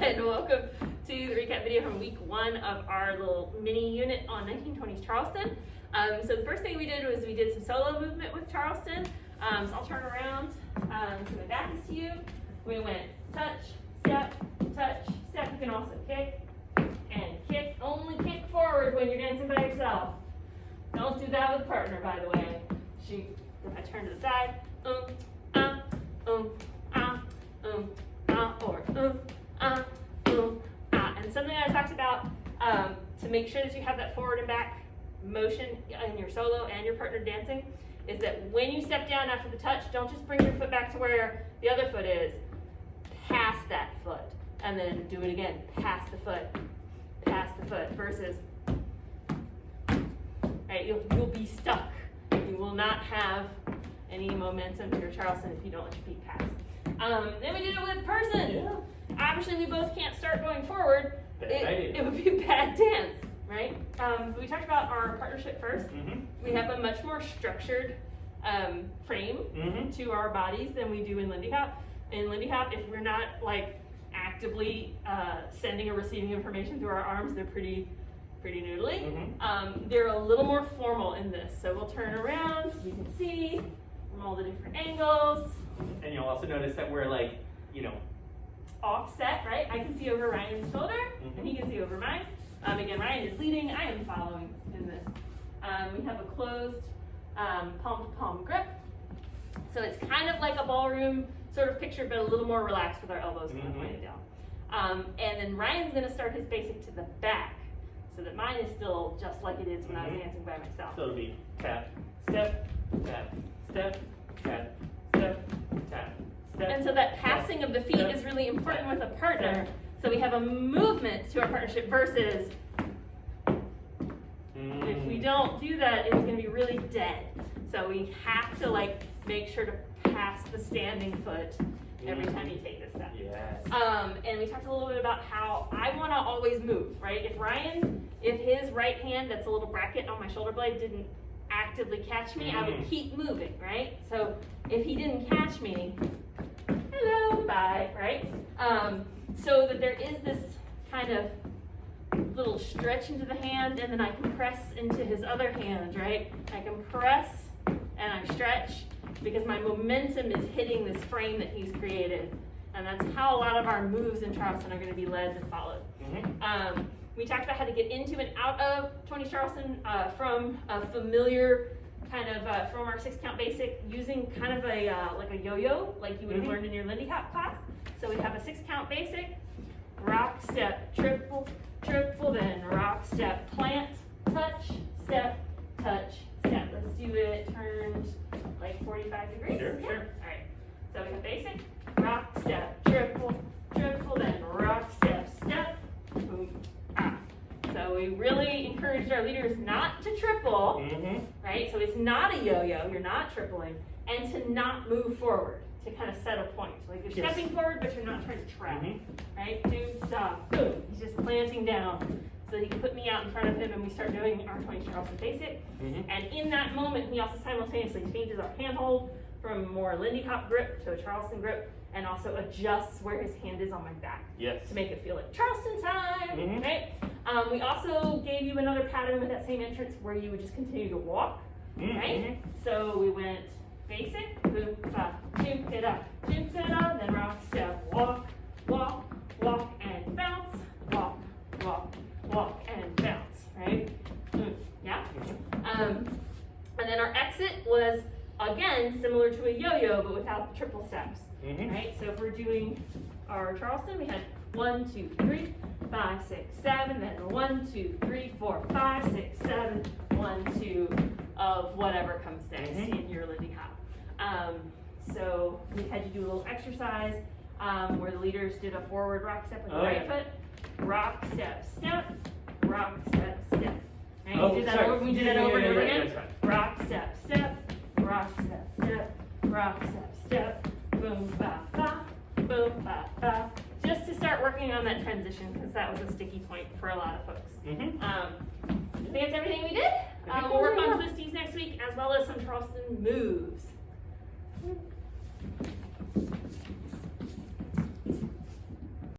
and welcome to the recap video from week 1 of our little mini unit on 1920s Charleston. So the first thing we did was we did some solo movement with Charleston. So I'll turn around so my back is to you. We went touch, step, touch, step. You can also kick and kick. Only kick forward when you're dancing by yourself. Don't do that with a partner, by the way. If I turn to the side, or and something I talked about to make sure that you have that forward and back motion in your solo and your partner dancing is that when you step down after the touch, don't just bring your foot back to where the other foot is. Pass that foot, and then do it again. Pass the foot versus, right? You'll be stuck. You will not have any momentum to your Charleston if you don't let your feet pass. Then we did it with person. Yeah. Obviously, we both can't start going forward. It would be a bad dance, right? We talked about our partnership first. Mm-hmm. We have a much more structured frame to our bodies than we do in Lindy Hop. In Lindy Hop, if we're not like actively sending or receiving information through our arms, they're pretty noodly. They're a little more formal in this. So we'll turn around so you can see from all the different angles. And you'll also notice that we're like, offset, right? I can see over Ryan's shoulder, and he can see over mine. Again, Ryan is leading, I am following in this. We have a closed palm-to-palm grip. So it's kind of like a ballroom sort of picture, but a little more relaxed with our elbows kind of pointed down. And then Ryan's gonna start his basic to the back, so that mine is still just like it is when I was dancing by myself. So it'll be tap, step, tap, step, tap, step, tap. And so that passing of the feet is really important with a partner. So we have a movement to our partnership versus if we don't do that, it's going to be really dead. So we have to make sure to pass the standing foot every time you take this step. Yes. And we talked a little bit about how I want to always move, right? If his right hand, that's a little bracket on my shoulder blade, didn't actively catch me, I would keep moving, right? So if he didn't catch me, hello, bye, right? So that there is this kind of little stretch into the hand, and then I can press into his other hand, right? I can press and I stretch because my momentum is hitting this frame that he's created. And that's how a lot of our moves in Charleston are going to be led and followed. We talked about how to get into and out of 20 Charleston from a familiar kind of from our 6-count basic using kind of a like a yo-yo like you would have learned in your Lindy Hop class. So we have a 6-count basic, rock, step, triple, triple, then rock, step, plant, touch, step, touch, step. Let's do it turned like 45 degrees. Sure. All right. So we have basic, rock, step, triple, triple, then rock, step, step, boom, ah. So we really encouraged our leaders not to triple, right? So it's not a yo-yo, you're not tripling, and to not move forward, to kind of set a point. Like you're stepping forward, but you're not trying to trap, right? Do, stop, boom. He's just planting down so that he can put me out in front of him, and we start doing our 20 Charleston basic. And in that moment, he also simultaneously changes our handhold from a more Lindy Hop grip to a Charleston grip, and also adjusts where his hand is on my back to make it feel like Charleston time, right? We also gave you another pattern with that same entrance where you would just continue to walk, right? So we went basic, boom, ba, chimp it up, then rock, step, walk, walk, walk, and bounce, walk, walk, walk, and bounce, right? Yeah? And then our exit was, again, similar to a yo-yo, but without the triple steps. Right? So if we're doing our Charleston, we had 1, 2, 3, 5, 6, 7, then 1, 2, 3, 4, 5, 6, 7, 1, 2 of whatever comes next in your Lindy Hop. So we had you do a little exercise where the leaders did a forward rock step with the right foot, rock, step, step, rock, step, step. Right? We did that over and over again. Rock, step, step, rock, step, step, rock, step, step. Boom, ba, ba, boom, ba, ba. Just to start working on that transition, because that was a sticky point for a lot of folks. I think that's everything we did. We'll work on twisties next week, as well as some Charleston moves.